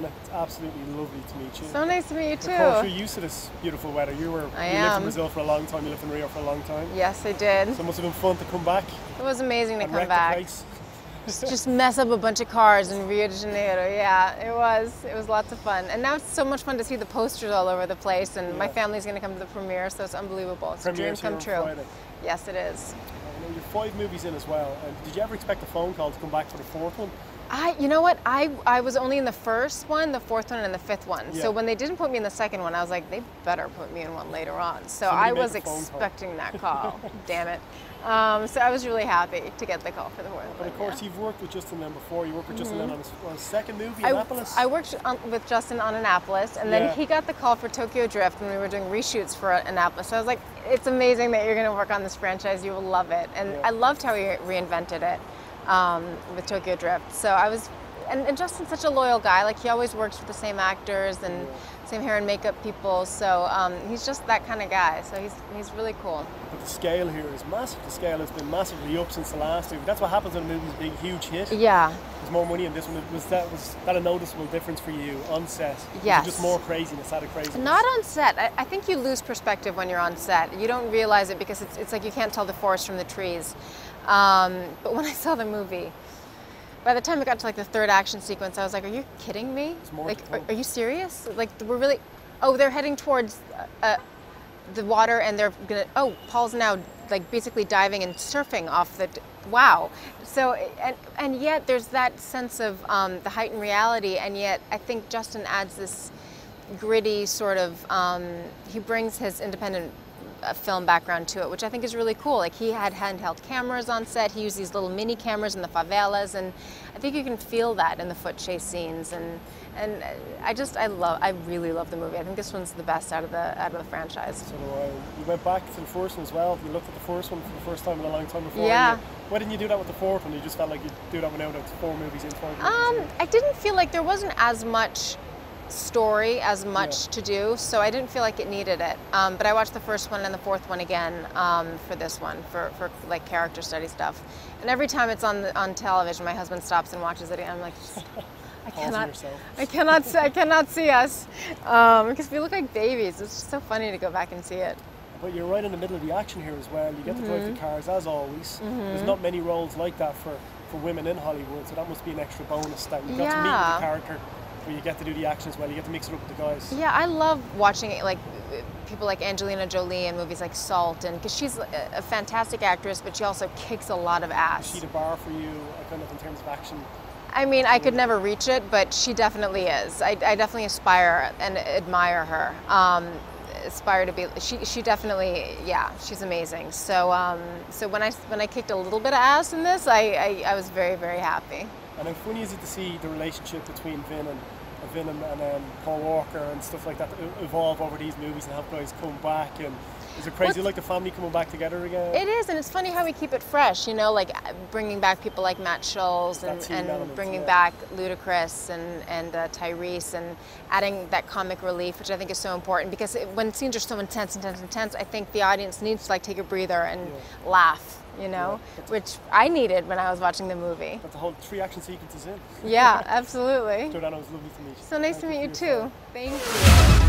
Jordana. It's absolutely lovely to meet you. So nice to meet you too. Of course, you're used to this beautiful weather. You lived in Brazil for a long time. You lived in Rio for a long time. Yes, I did. So it must have been fun to come back. It was amazing to and come wreck back. The place. Just mess up a bunch of cars in Rio de Janeiro. Yeah, it was. It was lots of fun. And now it's so much fun to see the posters all over the place. And my family's going to come to the premiere, so it's unbelievable. It's a dream come true. Friday. Yes, it is. You're 5 movies in as well. Did you ever expect a phone call to come back for the 4th one? You know what? I was only in the first one, the 4th one, and the 5th one. Yeah. So when they didn't put me in the 2nd one, I was like, they better put me in one later on. So I was expecting that call. Damn it. So I was really happy to get the call for the 4th one. But of course, you've worked with Justin Lin before. You worked with Justin Lin on his second movie, Annapolis? I worked with Justin on Annapolis, and then he got the call for Tokyo Drift when we were doing reshoots for Annapolis. So I was like, it's amazing that you're going to work on this franchise. You will love it. And I loved how he reinvented it with Tokyo Drift. So I was, and Justin's such a loyal guy. Like, he always works with the same actors and same hair and makeup people. So he's just that kind of guy. So he's really cool. But the scale here is massive. The scale has been massively up since the last movie. That's what happens when a movie's a big, huge hit. Yeah. There's more money in this one. Was that a noticeable difference for you on set? Yes. Just more craziness, added craziness? Not on set. I think you lose perspective when you're on set. You don't realize it because it's like you can't tell the forest from the trees. But when I saw the movie, by the time it got to like the 3rd action sequence, I was like, are you kidding me? Like, are you serious? Like, we're really, they're heading towards the water, and they're gonna, Paul's now like basically diving and surfing off the, wow. So, and yet there's that sense of the heightened reality, and yet I think Justin adds this gritty sort of, he brings his independent film background to it, which I think is really cool. Like, he had handheld cameras on set. He used these little mini cameras in the favelas, and I think you can feel that in the foot chase scenes. And I really love the movie. I think this one's the best out of the franchise. So do I. You went back to the first one as well. You looked at the first one for the first time in a long time before. Yeah. Why didn't you do that with the 4th one? You just felt like you'd do that now that's 4 movies in, 5 movies in. I didn't feel like there wasn't as much story, as much to do, so I didn't feel like it needed it. But I watched the 1st one and the 4th one again for this one, for like character study stuff. And every time it's on television, my husband stops and watches it, and I'm like, I cannot see us because we look like babies. It's just so funny to go back and see it. But you're right in the middle of the action here as well. You get to drive the cars as always. There's not many roles like that for women in Hollywood, so that must be an extra bonus that you got to meet with the character. Where you get to do the action as well, you get to mix it up with the guys. Yeah, I love watching it, like people like Angelina Jolie in movies like Salt, and because she's a fantastic actress, but she also kicks a lot of ass. Is she the bar for you, kind of in terms of action? I mean, I could never reach it, but she definitely is. I definitely aspire and admire her. Aspire to be. She definitely, she's amazing. So so when I kicked a little bit of ass in this, I was very, very happy. And how funny is it to see the relationship between Vin and Paul Walker and stuff like that evolve over these movies and have guys come back? And is it crazy, like the family coming back together again? It is, and it's funny how we keep it fresh, you know, like bringing back people like Matt Schulze and bringing back Ludacris and Tyrese, and adding that comic relief, which I think is so important, because when scenes are so intense, I think the audience needs to like take a breather and laugh. You know, which I needed when I was watching the movie. But the whole 3 action sequences in. Yeah, absolutely. Jordana, it was lovely to meet you. So nice to meet you too. Thank you.